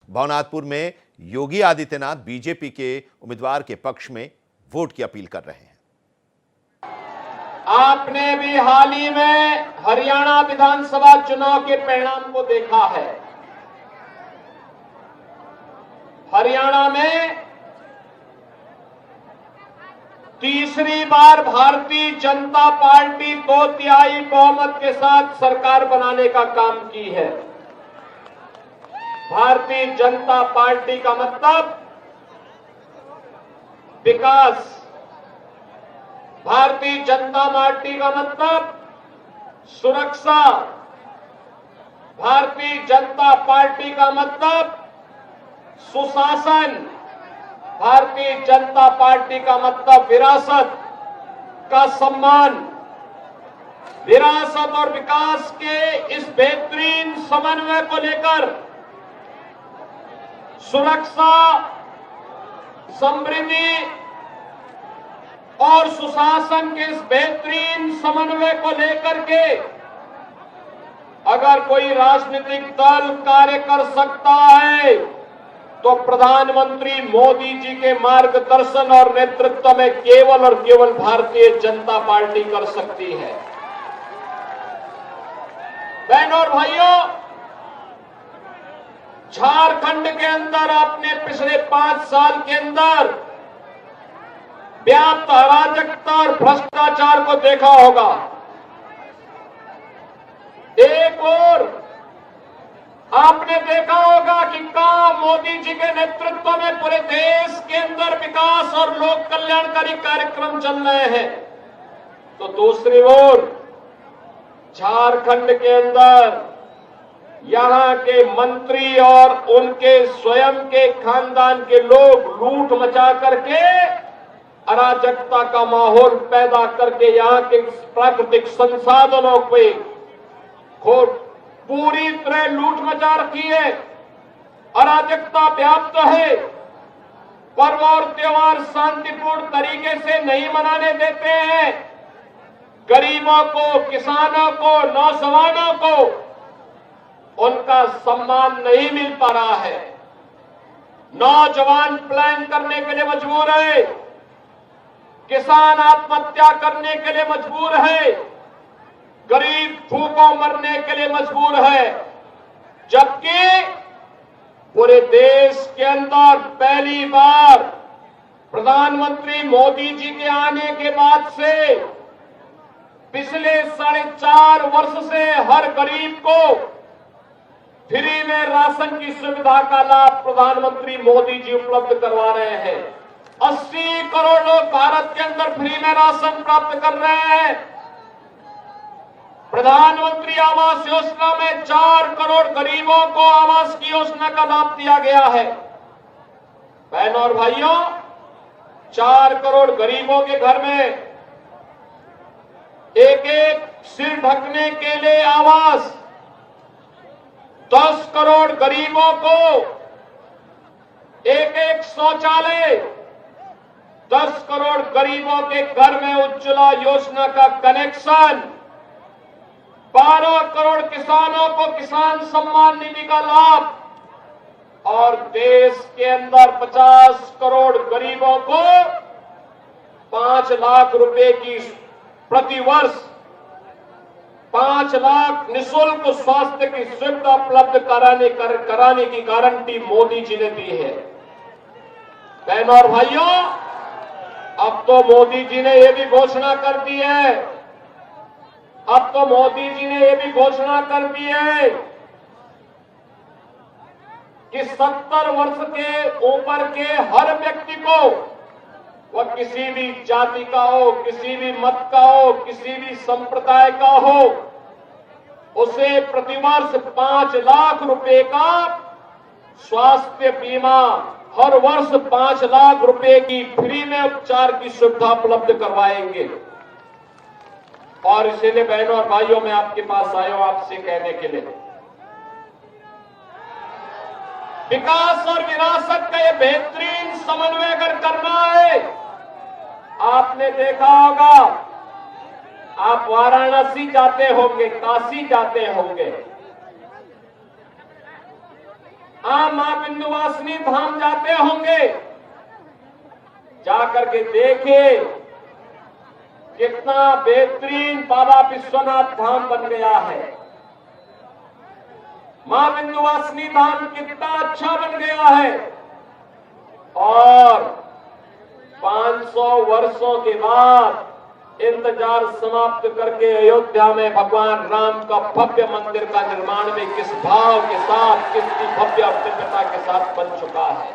भवनाथपुर में योगी आदित्यनाथ बीजेपी के उम्मीदवार के पक्ष में वोट की अपील कर रहे हैं। आपने भी हाल ही में हरियाणा विधानसभा चुनाव के परिणाम को देखा है। हरियाणा में तीसरी बार भारतीय जनता पार्टी 2/3 बहुमत के साथ सरकार बनाने का काम की है। भारतीय जनता पार्टी का मतलब विकास, भारतीय जनता पार्टी का मतलब सुरक्षा, भारतीय जनता पार्टी का मतलब सुशासन, भारतीय जनता पार्टी का मतलब विरासत का सम्मान। विरासत और विकास के इस बेहतरीन समन्वय को लेकर सुरक्षा, समृद्धि और सुशासन के इस बेहतरीन समन्वय को लेकर के अगर कोई राजनीतिक दल कार्य कर सकता है तो प्रधानमंत्री मोदी जी के मार्गदर्शन और नेतृत्व में केवल और केवल भारतीय जनता पार्टी कर सकती है। बहनों और भाइयों, झारखंड के अंदर आपने पिछले 5 साल के अंदर व्याप्त अराजकता और भ्रष्टाचार को देखा होगा। एक और आपने देखा होगा कि कहां मोदी जी के नेतृत्व में पूरे देश के अंदर विकास और लोक कल्याणकारी कार्यक्रम चल रहे हैं, तो दूसरी ओर झारखंड के अंदर यहां के मंत्री और उनके स्वयं के खानदान के लोग लूट मचा करके अराजकता का माहौल पैदा करके यहां के प्राकृतिक संसाधनों पे पूरी तरह लूट मचा रखी है। अराजकता व्याप्त है। पर्व और त्योहार शांतिपूर्ण तरीके से नहीं मनाने देते हैं। गरीबों को, किसानों को, नौजवानों को उनका सम्मान नहीं मिल पा रहा है। नौजवान प्लान करने के लिए मजबूर है, किसान आत्महत्या करने के लिए मजबूर है, गरीब भूखों मरने के लिए मजबूर है। जबकि पूरे देश के अंदर पहली बार प्रधानमंत्री मोदी जी के आने के बाद से पिछले 4.5 वर्ष से हर गरीब को फ्री में राशन की सुविधा का लाभ प्रधानमंत्री मोदी जी उपलब्ध करवा रहे हैं। 80 करोड़ लोग भारत के अंदर फ्री में राशन प्राप्त कर रहे हैं। प्रधानमंत्री आवास योजना में 4 करोड़ गरीबों को आवास की योजना का लाभ दिया गया है। बहनों और भाइयों, 4 करोड़ गरीबों के घर में एक सिर ढकने के लिए आवास, 10 करोड़ गरीबों को एक शौचालय, 10 करोड़ गरीबों के घर में उज्ज्वला योजना का कनेक्शन, 12 करोड़ किसानों को किसान सम्मान निधि का लाभ और देश के अंदर 50 करोड़ गरीबों को 5 लाख रुपए की प्रतिवर्ष 5 लाख निःशुल्क स्वास्थ्य की सुविधा उपलब्ध कराने की गारंटी मोदी जी ने दी है। बहनों और भाइयों, अब तो मोदी जी ने यह भी घोषणा कर दी है, अब तो मोदी जी ने यह भी घोषणा कर दी है कि 70 वर्ष के ऊपर के हर व्यक्ति को, वह किसी भी जाति का हो, किसी भी मत का हो, किसी भी संप्रदाय का हो, उसे प्रतिवर्ष 5 लाख रुपए का स्वास्थ्य बीमा, हर वर्ष 5 लाख रुपए की फ्री में उपचार की सुविधा उपलब्ध करवाएंगे। और इसीलिए बहनों और भाइयों, मैं आपके पास आया हूं आपसे कहने के लिए, विकास और विरासत का यह बेहतरीन समन्वय अगर करना है, आपने देखा होगा, आप वाराणसी जाते होंगे, काशी जाते होंगे, आप मां विंध्यवासिनी धाम जाते होंगे, जाकर के देखिए कितना बेहतरीन बाबा विश्वनाथ धाम बन गया है। मां विंध्यवासिनी धाम कितना अच्छा बन गया है। और 500 वर्षों के बाद इंतजार समाप्त करके अयोध्या में भगवान राम का भव्य मंदिर का निर्माण भी किस भाव के साथ, कितनी भव्य और दिव्यता के साथ बन चुका है।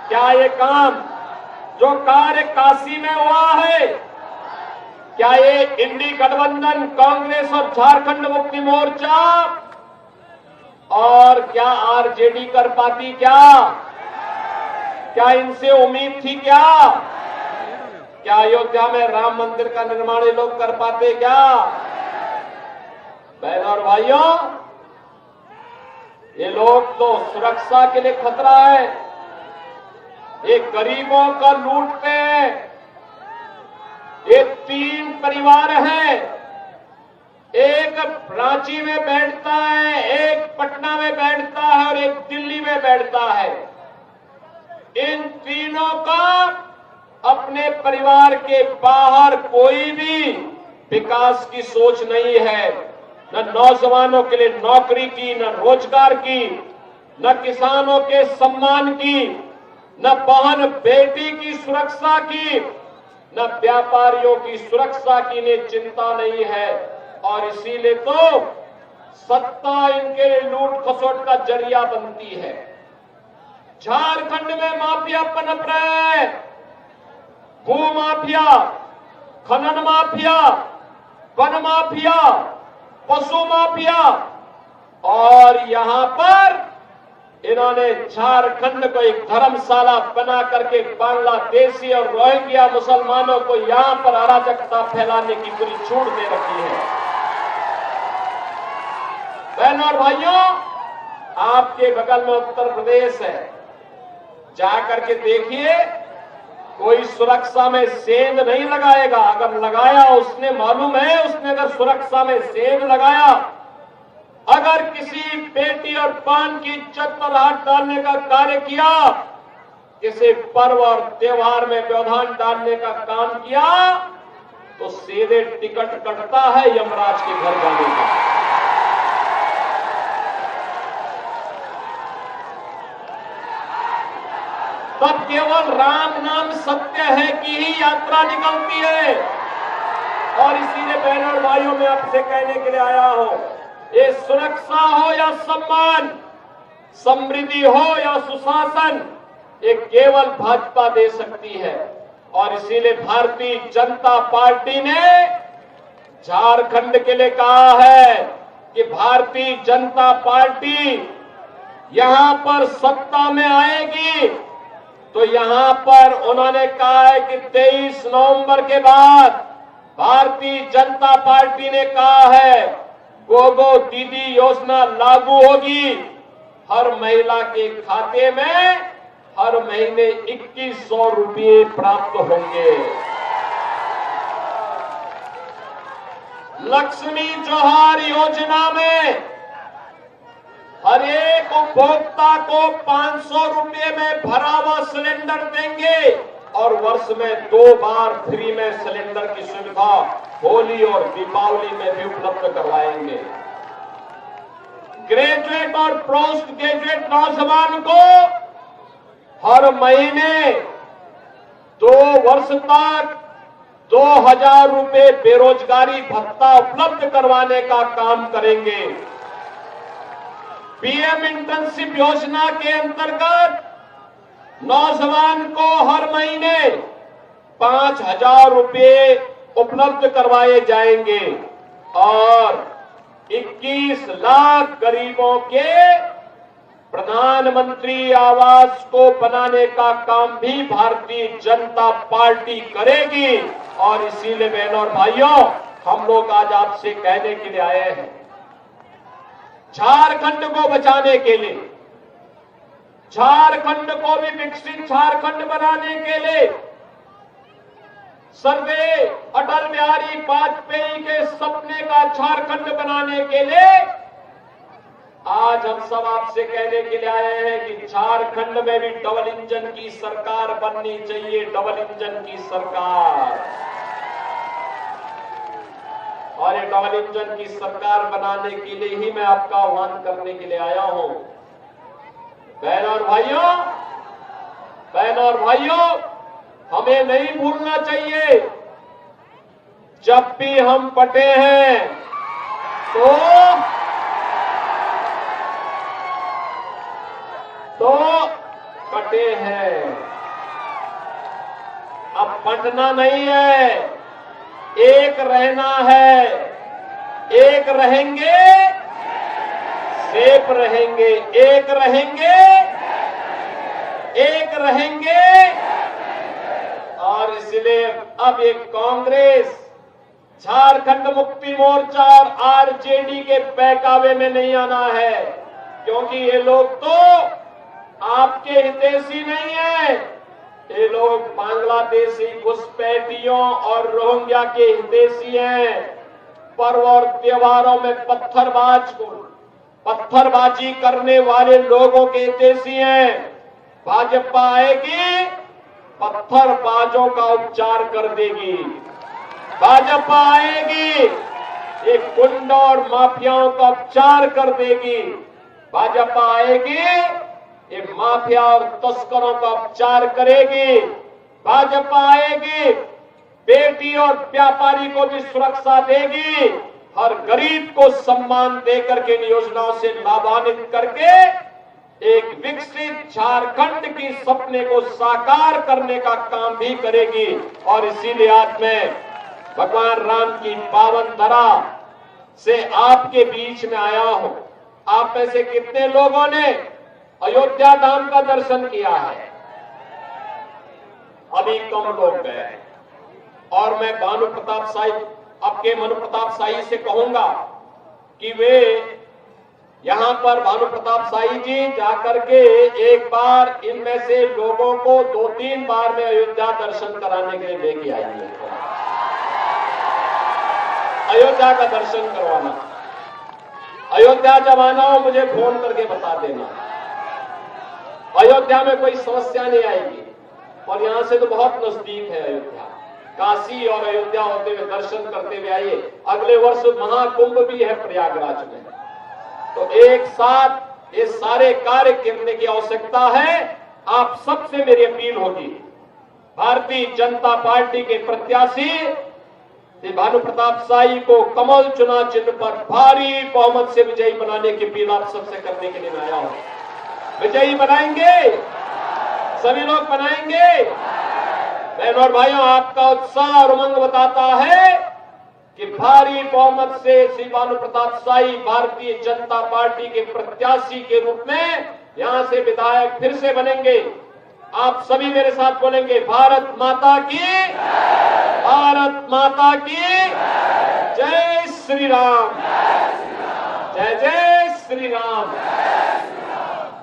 क्या ये काम जो कार्य काशी में हुआ है, क्या ये इंडी गठबंधन कांग्रेस और झारखंड मुक्ति मोर्चा और क्या आरजेडी कर पाती? क्या इनसे उम्मीद थी? क्या अयोध्या में राम मंदिर का निर्माण ये लोग कर पाते? क्या बहनों और भाइयों, ये लोग तो सुरक्षा के लिए खतरा है, ये गरीबों का लूटते हैं। ये 3 परिवार हैं, एक रांची में बैठता है, एक पटना में बैठता है और एक दिल्ली में बैठता है। इन तीनों का अपने परिवार के बाहर कोई भी विकास की सोच नहीं है। न नौजवानों के लिए नौकरी की, न रोजगार की, न किसानों के सम्मान की, न बहन बेटी की सुरक्षा की, न व्यापारियों की सुरक्षा की इन्हें चिंता नहीं है। और इसीलिए तो सत्ता इनके लिए लूट खसोट का जरिया बनती है। झारखंड में माफिया पनप रहे हैं, भू माफिया, खनन माफिया, वन माफिया, पशु माफिया। और यहां पर इन्होंने झारखंड को एक धर्मशाला बना करके बांग्लादेशी और रोहिंग्या मुसलमानों को यहां पर अराजकता फैलाने की पूरी छूट दे रखी है। बहनों और भाइयों, आपके बगल में उत्तर प्रदेश है, जाकर के देखिए, कोई सुरक्षा में सेंध नहीं लगाएगा। अगर लगाया उसने, मालूम है उसने अगर सुरक्षा में सेंध लगाया, अगर किसी बेटी और बहन की इज्जत पर हाथ डालने का कार्य किया, किसी पर्व और त्योहार में व्यवधान डालने का काम किया, तो सीधे टिकट कटता है यमराज के घर जाने का। तब केवल राम नाम सत्य है की ही यात्रा निकलती है। और इसीलिए बहनों और भाइयों, मैं आपसे कहने के लिए आया हूं, ये सुरक्षा हो या सम्मान, समृद्धि हो या सुशासन, ये केवल भाजपा दे सकती है। और इसीलिए भारतीय जनता पार्टी ने झारखंड के लिए कहा है कि भारतीय जनता पार्टी यहां पर सत्ता में आएगी तो यहां पर उन्होंने कहा है कि 23 नवंबर के बाद भारतीय जनता पार्टी ने कहा है गोगो दीदी योजना लागू होगी। हर महिला के खाते में हर महीने 2100 रुपये प्राप्त होंगे। लक्ष्मी जोहार योजना में हर एक उपभोक्ता को 500 रुपये में भरा हुआ सिलेंडर देंगे और वर्ष में 2 बार फ्री में सिलेंडर की सुविधा होली और दीपावली में भी उपलब्ध करवाएंगे। ग्रेजुएट और पोस्ट ग्रेजुएट नौजवान को हर महीने 2 वर्ष तक 2000 रुपये बेरोजगारी भत्ता उपलब्ध करवाने का काम करेंगे। पीएम इंटर्नशिप योजना के अंतर्गत नौजवान को हर महीने 5000 रुपये उपलब्ध करवाए जाएंगे और 21 लाख गरीबों के प्रधानमंत्री आवास को बनाने का काम भी भारतीय जनता पार्टी करेगी। और इसीलिए बहनों और भाइयों, हम लोग आज आपसे कहने के लिए आए हैं, झारखंड को बचाने के लिए, झारखंड को भी विकसित झारखंड बनाने के लिए, सर्वदेव अटल बिहारी वाजपेयी के सपने का झारखंड बनाने के लिए आज हम सब आपसे कहने के लिए आए हैं कि झारखंड में भी डबल इंजन की सरकार बननी चाहिए, डबल इंजन की सरकार। और ये डबल इंजन की सरकार बनाने के लिए ही मैं आपका आह्वान करने के लिए आया हूं। बहनों और भाइयों, हमें नहीं भूलना चाहिए, जब भी हम बटे हैं तो बटे हैं। अब बंटना नहीं है, एक रहना है। एक रहेंगे, सेफ रहेंगे। एक रहेंगे, एक रहेंगे। और इसलिए अब ये कांग्रेस, झारखंड मुक्ति मोर्चा और आरजेडी के बहकावे में नहीं आना है, क्योंकि ये लोग तो आपके हितैषी नहीं है। ये लोग बांग्लादेशी घुसपैठियों और रोहिंग्या के हितैषी हैं। पर्व और त्योहारों में पत्थरबाजी करने वाले लोगों के हितैषी हैं। भाजपा आएगी, पत्थरबाजों का उपचार कर देगी। भाजपा आएगी, एक गुंडा और माफियाओं का उपचार कर देगी। भाजपा आएगी, ये माफिया और तस्करों का उपचार करेगी। भाजपा आएगी, बेटी और व्यापारी को भी सुरक्षा देगी। हर गरीब को सम्मान देकर के इन योजनाओं से लाभान्वित करके एक विकसित झारखंड की सपने को साकार करने का काम भी करेगी। और इसीलिए आज मैं भगवान राम की पावन धरा से आपके बीच में आया हूं। आप में से कितने लोगों ने अयोध्या धाम का दर्शन किया है? अभी कम लोग गए हैं। और मैं भानु प्रताप शाही, आपके मनु प्रताप शाही से कहूंगा कि वे यहां पर भानु प्रताप शाही जी जाकर के एक बार इनमें से लोगों को 2-3 बार में अयोध्या दर्शन कराने के लिए लेके आइए। अयोध्या का दर्शन करवाना। अयोध्या जब आना हो मुझे फोन करके बता देना। अयोध्या में कोई समस्या नहीं आएगी। और यहां से तो बहुत नजदीक है अयोध्या। काशी और अयोध्या होते हुए दर्शन करते हुए आइए। अगले वर्ष महाकुंभ भी है प्रयागराज में, तो एक साथ ये सारे कार्य करने की आवश्यकता है। आप सबसे मेरी अपील होगी, भारतीय जनता पार्टी के प्रत्याशी श्री भानु प्रताप शाही को कमल चुनाव चिन्ह पर भारी बहुमत से विजयी बनाने की अपील आप सबसे करने के लिए मैं आया हूं। विजयी बनाएंगे, सभी लोग बनाएंगे। बहनों और भाइयों, आपका उत्साह और उमंग बताता है कि भारी बहुमत से श्री भानु प्रताप शाही भारतीय जनता पार्टी के प्रत्याशी के रूप में यहां से विधायक फिर से बनेंगे। आप सभी मेरे साथ बोलेंगे, भारत माता की, भारत माता की जय श्री राम, जय जय श्री राम।